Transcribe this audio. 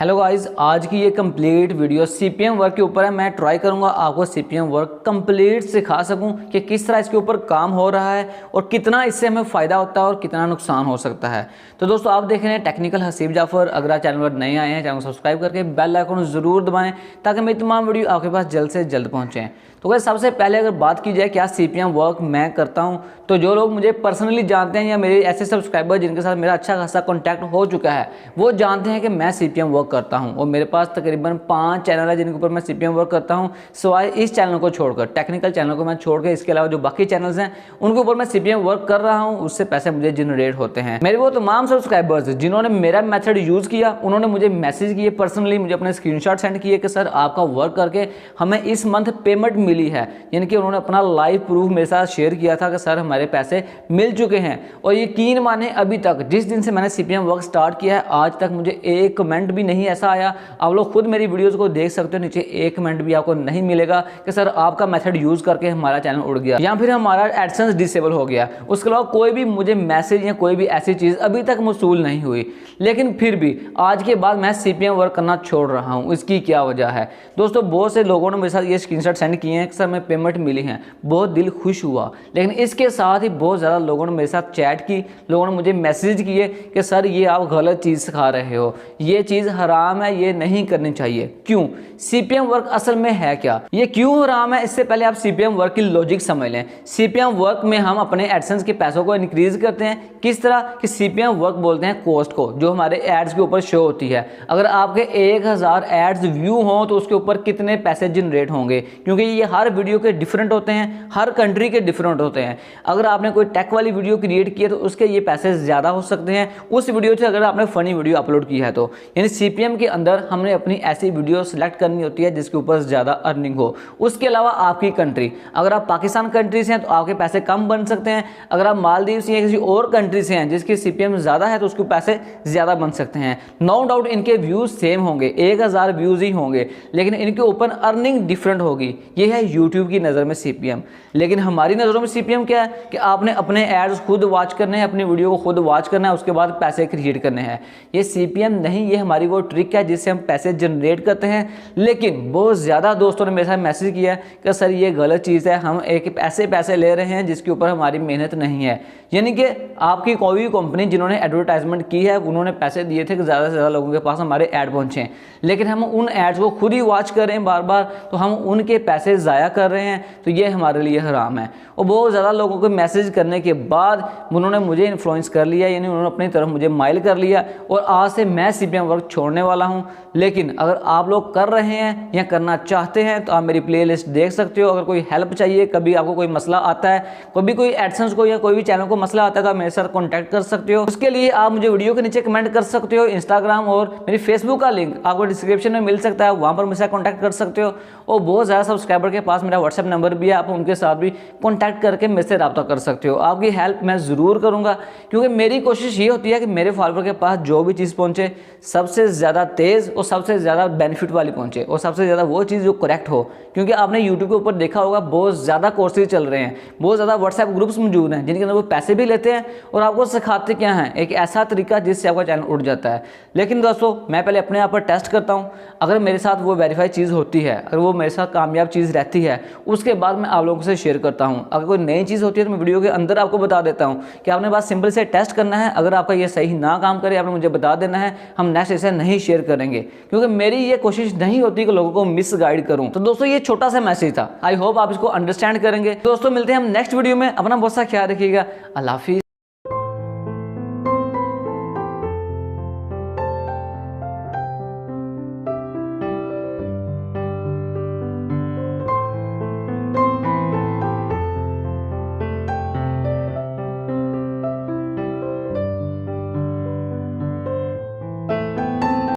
Hello guys, आज की ये कंप्लीट वीडियो सीपीएम वर्क के ऊपर है। मैं ट्राई करूंगा आपको सीपीएम वर्क कंप्लीट सिखा सकूं कि किस तरह इसके ऊपर काम हो रहा है और कितना इससे हमें फ़ायदा होता है और कितना नुकसान हो सकता है। तो दोस्तों, आप देख रहे हैं टेक्निकल हसीब जाफर। अगर आप चैनल पर नए आए हैं, चैनल को सब्सक्राइब करके बेल आइकन जरूर दबाएं ताकि मेरी तमाम वीडियो आपके पास जल्द से जल्द पहुँचें। तो वैसे सबसे पहले अगर बात की जाए क्या सीपीएम वर्क मैं करता हूं, तो जो लोग मुझे पर्सनली जानते हैं या मेरे ऐसे सब्सक्राइबर जिनके साथ मेरा अच्छा खासा कॉन्टैक्ट हो चुका है, वो जानते हैं कि मैं सीपीएम वर्क करता हूं। और मेरे पास तकरीबन 5 चैनल है जिनके ऊपर मैं सीपीएम वर्क करता हूं, सिवाय इस चैनल को छोड़कर, टेक्निकल चैनल को मैं छोड़ के। इसके अलावा जो बाकी चैनल्स हैं उनके ऊपर मैं सीपीएम वर्क कर रहा हूँ, उससे पैसे मुझे जनरेट होते हैं। मेरे वो तमाम सब्सक्राइबर्स जिन्होंने मेरा मेथड यूज़ किया, उन्होंने मुझे मैसेज किए पर्सनली, मुझे अपने स्क्रीनशॉट सेंड किए कि सर आपका वर्क करके हमें इस मंथ पेमेंट मिली है। यानी कि उन्होंने अपना लाइव प्रूफ मेरे साथ शेयर किया था कि सर हमारे पैसे मिल चुके हैं। और यकीन माने अभी तक जिस दिन से मैंने सीपीएम वर्क स्टार्ट किया है, आज तक मुझे एक कमेंट भी नहीं ऐसा आया। आप लोग खुद मेरी वीडियोस को देख सकते हो, नीचे एक कमेंट भी आपको नहीं मिलेगा कि सर आपका मेथड यूज़ करके हमारा चैनल उड़ गया या फिर हमारा एडसेंस डिसेबल हो गया। उसके अलावा कोई भी मुझे मैसेज या कोई भी ऐसी चीज़ अभी तक मौसूल नहीं हुई। लेकिन फिर भी आज के बाद मैं सीपीएम वर्क करना छोड़ रहा हूँ। इसकी क्या वजह है दोस्तों? बहुत से लोगों ने मेरे साथ ये स्क्रीनशॉट सेंड किए हैं कि सर मैं पेमेंट मिली है, बहुत दिल खुश हुआ। लेकिन इसके साथ ही बहुत ज़्यादा लोगों ने मेरे साथ चैट की, लोगों ने मुझे मैसेज किए कि सर ये आप गलत चीज़ सिखा रहे हो, ये चीज़ हराम है, ये नहीं करनी चाहिए। क्यों? सीपीएम वर्क असल में है क्या, ये क्यों हराम है? इससे पहले आप सीपीएम वर्क की लॉजिक समझ लें। सीपीएम वर्क में हम अपने एडसेंस के पैसों को इंक्रीज करते हैं। किस तरह कि सीपीएम वर्क बोलते हैं कॉस्ट को, जो हमारे एड्स के ऊपर शो होती है। अगर आपके 1000 एड्स व्यू हों तो उसके ऊपर कितने पैसे जनरेट होंगे, क्योंकि ये हर वीडियो के डिफरेंट होते हैं, हर कंट्री के डिफरेंट होते हैं। अगर आपने कोई टेक वाली वीडियो क्रिएट की है तो उसके ये पैसे ज़्यादा हो सकते हैं उस वीडियो से अगर आपने फनी वीडियो अपलोड की है तो। यानी सीपीएम के अंदर हमने अपनी ऐसी वीडियो सेलेक्ट करनी होती है जिसके ऊपर ज़्यादा अर्निंग हो। उसके अलावा आपकी कंट्री, अगर आप पाकिस्तान कंट्री से हैं तो आपके पैसे कम बन सकते हैं। अगर आप मालदीव से या किसी और कंट्री से हैं जिसकी सीपीएम ज़्यादा है तो उसके पैसे ज़्यादा बन सकते हैं। नो डाउट इनके व्यूज़ सेम होंगे, 1000 व्यूज़ ही होंगे, लेकिन इनके ऊपर अर्निंग डिफरेंट होगी। ये है यूट्यूब की नज़र में सीपीएम। लेकिन हमारी नज़रों में सीपीएम क्या है कि आपने अपने एड्स खुद वॉच करने हैं, अपनी वीडियो को खुद वॉच करना है, उसके बाद पैसे क्रिएट करने हैं। ये सीपीएम नहीं, ये हमारी वो ट्रिक है जिससे हम पैसे जनरेट करते हैं। लेकिन बहुत ज़्यादा दोस्तों ने मेरे साथ मैसेज किया कि सर ये गलत चीज़ है, हम एक ऐसे पैसे ले रहे हैं जिसके ऊपर हमारी मेहनत नहीं है। यानी कि आपकी कोई भी कंपनी जिन्होंने एडवर्टाइजमेंट की है उन्होंने पैसे दिए थे कि ज़्यादा से ज़्यादा लोगों के पास हमारे ऐड पहुँचें, लेकिन हम उन एड्स को खुद ही वॉच कर रहे हैं बार बार, तो हम उनके पैसे ज़ाया कर रहे हैं। तो ये हमारे लिए हराम है। और बहुत ज़्यादा लोगों को मैसेज करने के बाद उन्होंने मुझे इन्फ्लुएंस कर लिया, यानी उन्होंने अपनी तरफ मुझे माइल कर लिया और आज से मैं सीपीएम वर्क छोड़ने वाला हूं। लेकिन अगर आप लोग कर रहे हैं या करना चाहते हैं तो आप मेरी प्लेलिस्ट देख सकते हो। अगर कोई हेल्प चाहिए, कभी आपको कोई मसला आता है, कभी कोई एडसेंस को या कोई भी चैनल को मसला आता है, तो आप मेरे साथ कॉन्टैक्ट कर सकते हो। उसके लिए आप मुझे वीडियो के नीचे कमेंट कर सकते हो। इंस्टाग्राम और मेरी फेसबुक का लिंक आपको डिस्क्रिप्शन में मिल सकता है, वहाँ पर मुझसे कॉन्टैक्ट कर सकते हो। और बहुत ज़्यादा सब्सक्राइबर के पास मेरा व्हाट्सएप नंबर भी है, आप उनके साथ भी कॉन्टैक्ट करके मेरे से रब्ता कर सकते हो। आपकी हेल्प मैं ज़रूर करूँगा, क्योंकि मेरी कोशिश ये होती है कि मेरे फॉलोअर के पास जो भी चीज़ पहुँचे सबसे ज़्यादा तेज़ और सबसे ज़्यादा बेनिफिट वाली पहुँचे, और सबसे ज़्यादा वो चीज़ जो करेक्ट हो। क्योंकि आपने यूट्यूब के ऊपर देखा होगा बहुत ज़्यादा कोर्सेज चल रहे हैं, बहुत ज़्यादा व्हाट्सएप ग्रुप्स मौजूद हैं जिनके अंदर वो पैसे भी लेते हैं और आपको सिखाते क्या हैं, एक ऐसा तरीका जिससे आपका चैनल उड़ जाता है। लेकिन दोस्तों, मैं पहले अपने आप पर टेस्ट करता हूँ। अगर मेरे साथ वो वेरीफाइड चीज़ होती है, अगर वो मेरे साथ कामयाब चीज़ रहती है, उसके बाद मैं आप लोगों से शेयर करता हूँ। अगर कोई नई चीज़ होती है तो मैं वीडियो के अंदर आपको बता देता हूँ कि आपने बस सिंपल से टेस्ट करना है। अगर आपका ये सही ना काम करे, आपने मुझे बता देना है, हम नेक्स्ट ऐसे नहीं शेयर करेंगे, क्योंकि मेरी ये कोशिश नहीं होती कि लोगों को मिस गाइड करूँ। तो दोस्तों, ये छोटा सा मैसेज था, आई होप आप इसको अंडरस्टैंड करेंगे। दोस्तों, मिलते हैं हम नेक्स्ट वीडियो में। अपना बहुत सा ख्याल रखिएगा। अल्लाह हाफिज़।